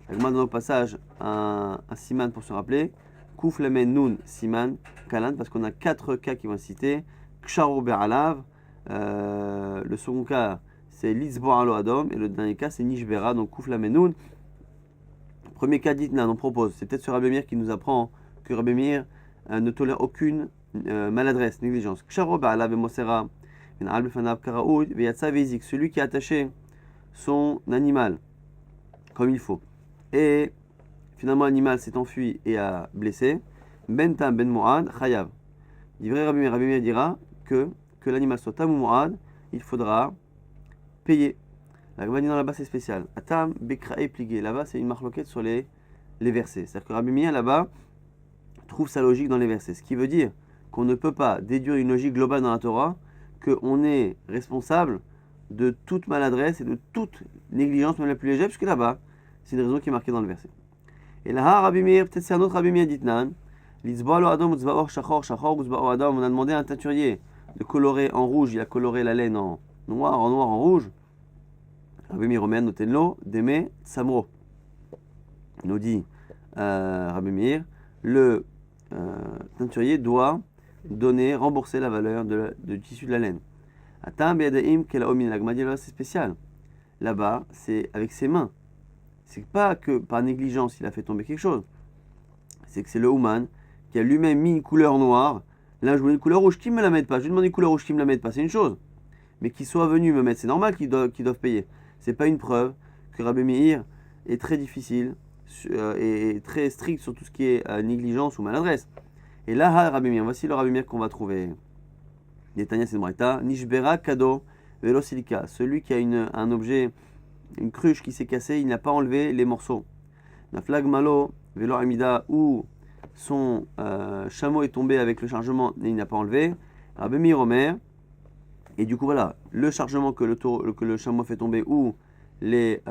la Gemara donne au passage un siman pour se rappeler. Kouf Lamen Nun Siman Kalan, parce qu'on a 4 cas qui vont citer. Ksharo Be'alav. Le second cas, c'est Litzbo Alo Adom. Et le dernier cas, c'est Nishbera, donc Kouf Lamen Nun. Premier cas dit, on propose. C'est peut-être ce Rabbi Meir qui nous apprend que Rabbi Meir ne tolère aucune maladresse, négligence. Ksharo Be'alav et Mosera. Celui qui a attaché son animal comme il faut. Et finalement l'animal s'est enfui et a blessé. Ben tam ben mu'ad chayav. Dit vrai Rabbi Meir dira que l'animal soit tam ou mu'ad, il faudra payer. La Gemara dit dans là-bas c'est spécial. Atam bekrae pligé. Là-bas c'est une marloquette sur les versets. C'est-à-dire que Rabbi Meir là-bas trouve sa logique dans les versets. Ce qui veut dire qu'on ne peut pas déduire une logique globale dans la Torah, qu'on est responsable de toute maladresse et de toute négligence, même la plus légère, puisque là-bas, c'est une raison qui est marquée dans le verset. Et là, Rabbi Meir, peut-être c'est un autre Rabbi Meir d'Itnan. On a demandé à un teinturier de colorer en rouge, il a coloré la laine en noir, en rouge. Rabbi Meir Omer, notez-le, Deme Samro. Nous dit Rabbi Meir, le teinturier doit rembourser la valeur du tissu de la laine. Atam be'adaim kelaomin, la Gemara dit là c'est spécial. Là-bas, c'est avec ses mains. C'est pas que par négligence il a fait tomber quelque chose. C'est que c'est le Ouman qui a lui-même mis une couleur noire. Là, je voulais une couleur rouge, qui me la mette pas? Je lui demande une couleur rouge, qui me la mette pas? C'est une chose. Mais qu'ils soient venus me mettre, c'est normal qu'ils doivent payer. C'est pas une preuve que Rabbi Meir est très difficile et très strict sur tout ce qui est négligence ou maladresse. Et là, Rabbi Meir, voici le Rabbi Meir qu'on va trouver. Netanya Sedmraita, Nishbera Kado Velo Silika. Celui qui a un objet, une cruche qui s'est cassée, il n'a pas enlevé les morceaux. Naflag Malo Velo Amida, où son chameau est tombé avec le chargement et il n'a pas enlevé. Rabbi Meir Omer. Et du coup, voilà, le chargement que le chameau fait tomber ou les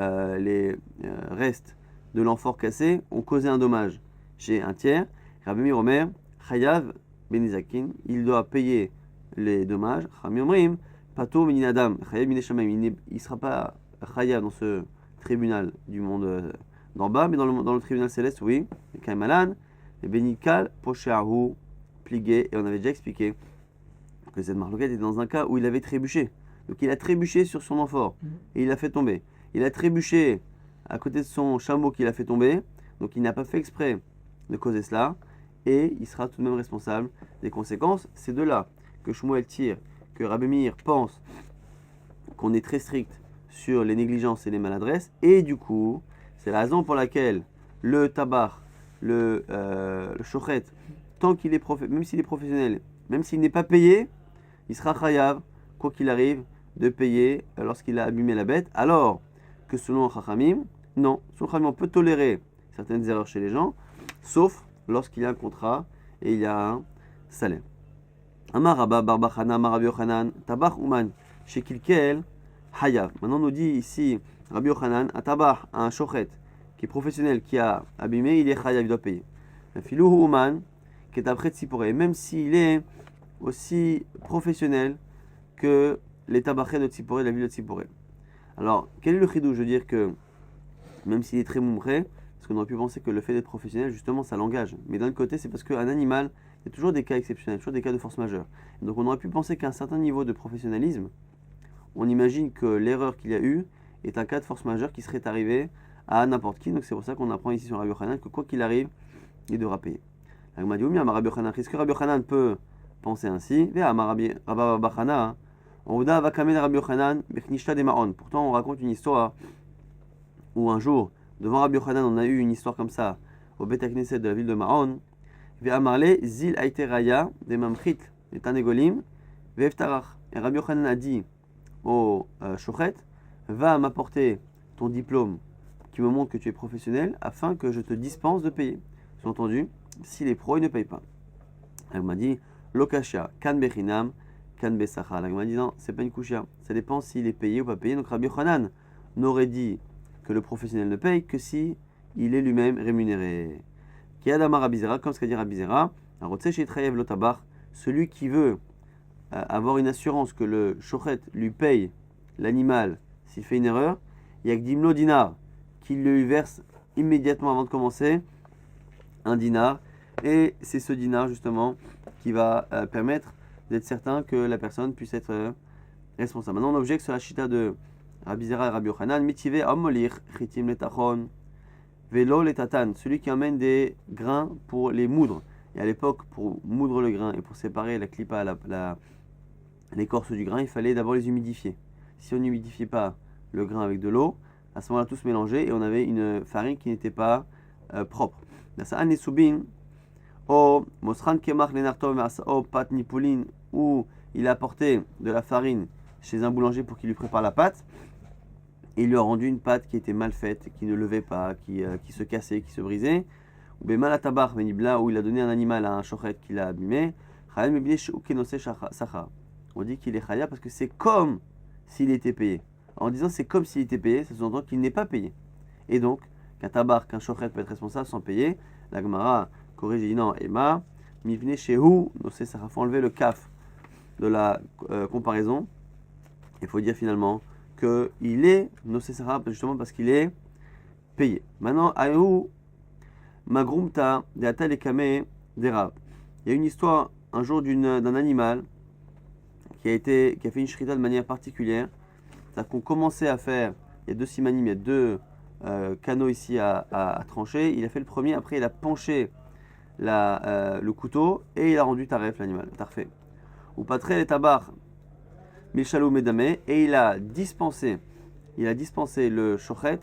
restes de l'amphore cassé ont causé un dommage chez un tiers. Rabbi Meir Omer, Chayav Benizakin, il doit payer les dommages. Chachamim Omrim, Pato Meninadam, Chayav Mineshamayim, il ne sera pas Chayav dans ce tribunal du monde d'en bas, mais dans le tribunal céleste, oui. Les Kaimalan, les Benikal, Posheahu, Pligué, et on avait déjà expliqué que cette marloquette est dans un cas où il avait trébuché. Donc il a trébuché sur son amphore et il l'a fait tomber. Il a trébuché à côté de son chameau qu'il a fait tomber. Donc il n'a pas fait exprès de causer cela, et il sera tout de même responsable des conséquences. C'est de là que Shmuel tire, que Rabbi Meir pense qu'on est très strict sur les négligences et les maladresses, et du coup, c'est la raison pour laquelle le tabac, le shochet, tant qu'il est même s'il est professionnel, même s'il n'est pas payé, il sera chayav, quoi qu'il arrive, de payer lorsqu'il a abîmé la bête, alors que selon Chachamim, non, selon Chachamim, on peut tolérer certaines erreurs chez les gens, sauf lorsqu'il y a un contrat et il y a un salaire. Amar Rabba bar Bachana, Amar Rabbi Yochanan, tabach uman, shekilkel, hayav. Maintenant on nous dit ici, Rabbi Yochanan, un tabach, un shochet, qui est professionnel, qui a abîmé, il est chayav, il doit payer. Un filouhu uman, qui est après Tzipporé, même s'il est aussi professionnel que les tabachés de Tzipporé, de la ville de Tzipporé. Alors, quel est le chidou? Je veux dire que, même s'il est très moumré, parce qu'on aurait pu penser que le fait d'être professionnel, justement, ça l'engage. Mais d'un côté, c'est parce qu'un animal, il y a toujours des cas exceptionnels, toujours des cas de force majeure. Et donc on aurait pu penser qu'à un certain niveau de professionnalisme, on imagine que l'erreur qu'il y a eu est un cas de force majeure qui serait arrivé à n'importe qui. Donc c'est pour ça qu'on apprend ici sur Rabbi Yochanan que quoi qu'il arrive, il devra payer. Est-ce que Rabbi Yochanan peut penser ainsi? Pourtant on raconte une histoire où un jour, devant Rabbi Yochanan, on a eu une histoire comme ça au Beth Knesset de la ville de Maon. Zil Aiteraya de Mamchit, et Tanegolim, Veftarach. Et Rabbi Yochanan a dit au Shochet, va m'apporter ton diplôme qui me montre que tu es professionnel afin que je te dispense de payer. Sous-entendu, s'il est pro, il ne paye pas. Elle m'a dit, Lokasha, Kan Bechinam, Kan Besacha. Elle m'a dit, non, c'est pas une kushia. Ça dépend s'il est payé ou pas payé. Donc Rabbi Yochanan n'aurait dit que le professionnel ne paye que si il est lui-même rémunéré. Qui adama Rabizera, comme ce qu'a dit Rabizera, celui qui veut avoir une assurance que le shochet lui paye l'animal s'il fait une erreur, il y a que Dimlo dinar qui lui verse immédiatement avant de commencer un dinar, et c'est ce dinar justement qui va permettre d'être certain que la personne puisse être responsable. Maintenant on objecte sur la chita de Rabizera et Rabbi Yochanan, mitive amolir chitim letachon. Vélo les tatanes, celui qui emmène des grains pour les moudre. Et à l'époque, pour moudre le grain et pour séparer la clipa, l'écorce du grain, il fallait d'abord les humidifier. Si on n'humidifiait pas le grain avec de l'eau, à ce moment-là, tout se mélangeait et on avait une farine qui n'était pas propre. Où il a apporté de la farine chez un boulanger pour qu'il lui prépare la pâte. Et il lui a rendu une pâte qui était mal faite, qui ne levait pas, qui se cassait, qui se brisait. Ou bien mal à tabar, où il a donné un animal à un shochet qu'il a abîmé. On dit qu'il est chaya parce que c'est comme s'il était payé. En disant c'est comme s'il était payé, ça sous-entend qu'il n'est pas payé. Et donc, qu'un tabar, qu'un shochet peut être responsable sans payer. La Gemara corrige, dit non, Emma, mivne shehu, il faut enlever le kaf de la comparaison. Il faut dire finalement qu'il est nocessara justement parce qu'il est payé. Maintenant, Ayu Magrumta de Atal et Kame d'Erab. Il y a une histoire un jour d'un animal qui a fait une shrita de manière particulière. C'est-à-dire qu'on commençait à faire, il y a deux simanim, il y a deux canaux ici à trancher. Il a fait le premier, après il a penché le couteau et il a rendu taref l'animal, tarfé. Ou patre les tabar. Milchalou Medame, et il a dispensé le shochet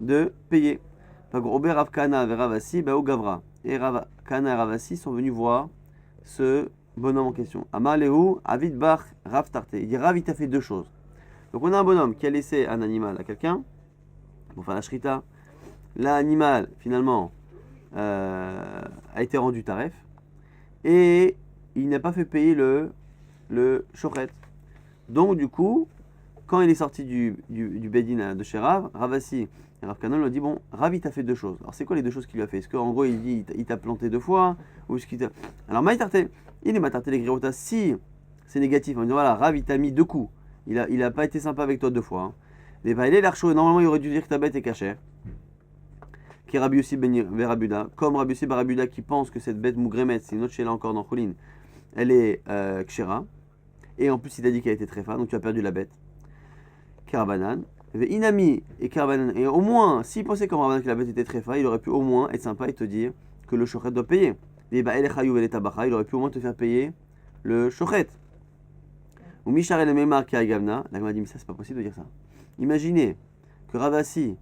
de payer. Rav Kana et Ravasi, Gavra. Et Rav Kana et Ravasi sont venus voir ce bonhomme en question. Amar Lehu, Avid Bach, Rav Tarte. Il dit Rav, il t'a fait deux choses. Donc on a un bonhomme qui a laissé un animal à quelqu'un pour faire la shrita. L'animal, finalement, a été rendu taref. Et il n'a pas fait payer le shochet. Donc du coup, quand il est sorti du Bedin de chez Rav, Ravasi et Rav Kana lui ont dit, bon, Rav il t'a fait deux choses. Alors c'est quoi les deux choses qu'il lui a fait? Est-ce qu'en gros il dit, il t'a planté deux fois? Ou est-ce qu'il t'a... Alors Maïtarte, il est Maïtarte les Griota, si c'est négatif, on dit voilà, Rav il t'a mis deux coups. Il a pas été sympa avec toi deux fois. Les bailés, l'archo, normalement il aurait dû dire que ta bête est cachère. Qui est Rabbi Yossi ben Verabuda, comme Rabbi Yossi Barabuda qui pense que cette bête Mougremet, c'est une autre chez encore dans Choulin, elle est kshera. Et en plus, il a dit qu'elle était très fan, donc tu as perdu la bête. Karabanan. Inami et Karbanan. Et au moins, s'il pensait comme Rabbanan que la bête était très faille, il aurait pu au moins être sympa et te dire que le shochet doit payer. Il aurait pu au moins te faire payer le shochet. Ou Mishar el Memar qui a Gavna. La Gemara dit, mais ça, c'est pas possible de dire ça. Imaginez que Ravasi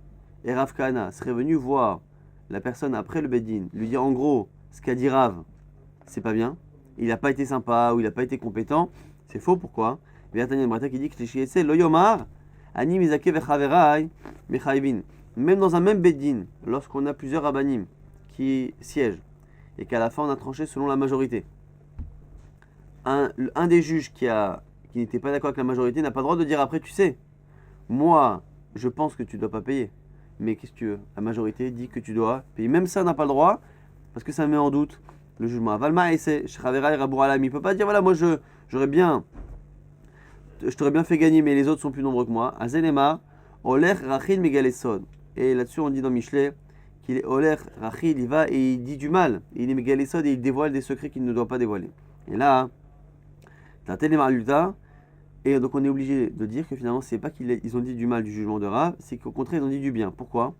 et Rav Kahana seraient venus voir la personne après le Beddin, lui dire en gros ce qu'a dit Rav, c'est pas bien, il n'a pas été sympa ou il n'a pas été compétent, c'est faux, pourquoi? Il y a Tanya Brata qui dit que c'est Loyomar, Ani Mizake Vechaverai, Mechaivin. Même dans un même Beddin, lorsqu'on a plusieurs rabbanim qui siègent et qu'à la fin on a tranché selon la majorité, un des juges qui n'était pas d'accord avec la majorité n'a pas le droit de dire après, tu sais, moi je pense que tu ne dois pas payer. Mais qu'est-ce que tu veux? La majorité dit que tu dois payer. Même ça, n'a pas le droit, parce que ça met en doute le jugement. Valma et c'est Shravera et Rabour Alam. Il ne peut pas dire, voilà, moi je t'aurais bien fait gagner, mais les autres sont plus nombreux que moi. Azelema, Oler Rachil Megalesod. Et là-dessus, on dit dans Michelet qu'il est Oler Rachil, il va et il dit du mal. Il est Megalesod et il dévoile des secrets qu'il ne doit pas dévoiler. Et là, t'as Télémarluta. Et donc on est obligé de dire que finalement c'est pas qu'ils ont dit du mal du jugement de Rav, c'est qu'au contraire ils ont dit du bien. Pourquoi?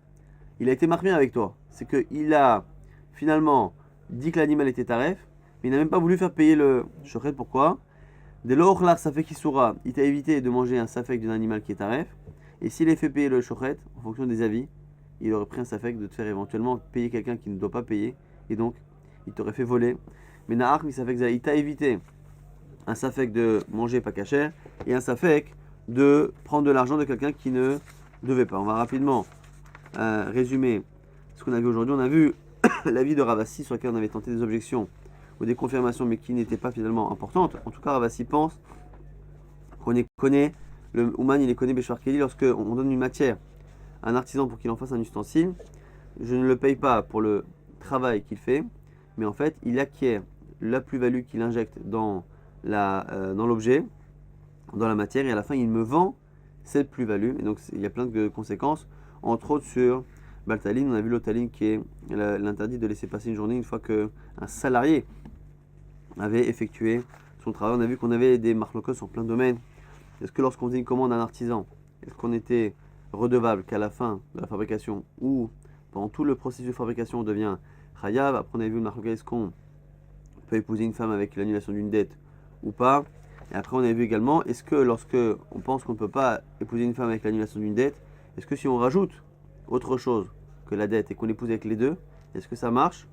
Il a été marqué avec toi. C'est qu'il a finalement dit que l'animal était taref, mais il n'a même pas voulu faire payer le shochet. Pourquoi? Dès lors là, safek isura, il t'a évité de manger un safek d'un animal qui est taref. Et s'il a fait payer le shochet, en fonction des avis, il aurait pris un safek de te faire éventuellement payer quelqu'un qui ne doit pas payer. Et donc il t'aurait fait voler. Mais Nahar, il t'a évité un safek de manger pas cachère et un safek de prendre de l'argent de quelqu'un qui ne devait pas. On va rapidement résumer ce qu'on a vu aujourd'hui. On a vu l'avis de Ravasi sur lequel on avait tenté des objections ou des confirmations mais qui n'étaient pas finalement importantes. En tout cas, Ravasi pense qu'on connaît, le Ouman il est connu Béchouar Kelly lorsque on donne une matière à un artisan pour qu'il en fasse un ustensile. Je ne le paye pas pour le travail qu'il fait, mais en fait il acquiert la plus-value qu'il injecte dans l'objet, dans la matière, et à la fin il me vend cette plus-value. Et donc il y a plein de conséquences, entre autres sur Baltaline. On a vu l'Otaline qui est l'interdit de laisser passer une journée une fois qu'un salarié avait effectué son travail. On a vu qu'on avait des marlokos sur plein de domaines. Est-ce que lorsqu'on faisait une commande à un artisan, est-ce qu'on était redevable qu'à la fin de la fabrication ou pendant tout le processus de fabrication on devient chayav? Après on a vu le marlokos, est-ce qu'on peut épouser une femme avec l'annulation d'une dette ou pas? Et après on a vu également, est-ce que lorsque on pense qu'on ne peut pas épouser une femme avec l'annulation d'une dette, est-ce que si on rajoute autre chose que la dette et qu'on l'épouse avec les deux, est-ce que ça marche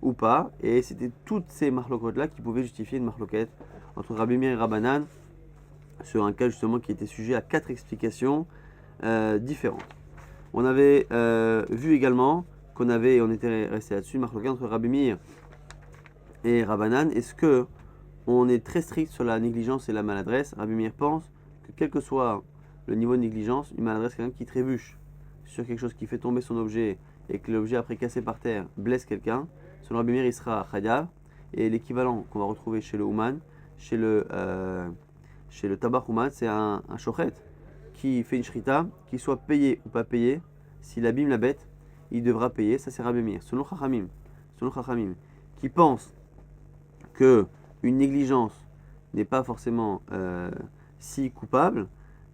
ou pas? Et c'était toutes ces marloquettes là qui pouvaient justifier une marloquette entre Rabbi Meir et Rabbanan sur un cas justement qui était sujet à 4 explications différentes. On avait vu également qu'on avait, on était resté là-dessus, une marloquette entre Rabbi Meir et Rabbanan. Est-ce que on est très strict sur la négligence et la maladresse? Rabbi Meir pense que quel que soit le niveau de négligence, une maladresse, quelqu'un qui trébuche sur quelque chose qui fait tomber son objet et que l'objet après cassé par terre blesse quelqu'un, selon Rabbi Meir il sera chayav. Et l'équivalent qu'on va retrouver chez le Ouman, chez le Tabach Ouman, c'est un shochet qui fait une shrita, qu'il soit payé ou pas payé, s'il abîme la bête, il devra payer. Ça c'est Rabbi Meir. Selon Chachamim, qui pense que une négligence n'est pas forcément si coupable,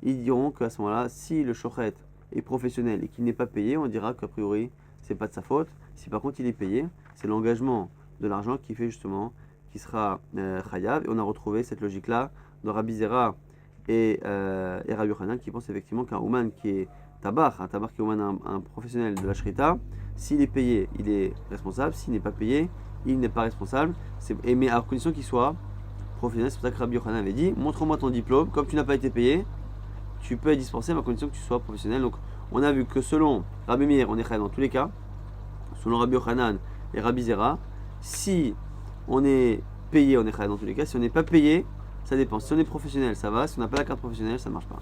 ils diront qu'à ce moment-là, si le shochet est professionnel et qu'il n'est pas payé, on dira qu'a priori, c'est pas de sa faute. Si par contre il est payé, c'est l'engagement de l'argent qui fait justement, qui sera chayav. Et on a retrouvé cette logique-là dans Rabbi Zera et Rabbi Yochanan qui pensent effectivement qu'un Ouman qui est un tabar qui est Ouman, un professionnel de la shrita, s'il est payé, il est responsable. S'il n'est pas payé, il n'est pas responsable. Mais à condition qu'il soit professionnel. C'est pour ça que Rabbi Yochanan avait dit, montre-moi ton diplôme, comme tu n'as pas été payé, tu peux être dispensé à condition que tu sois professionnel. Donc on a vu que selon Rabbi Meir, on est chayav dans tous les cas. Selon Rabbi Yochanan et Rabbi Zera, si on est payé, on est chayav dans tous les cas. Si on n'est pas payé, ça dépend. Si on est professionnel, ça va. Si on n'a pas la carte professionnelle, ça ne marche pas.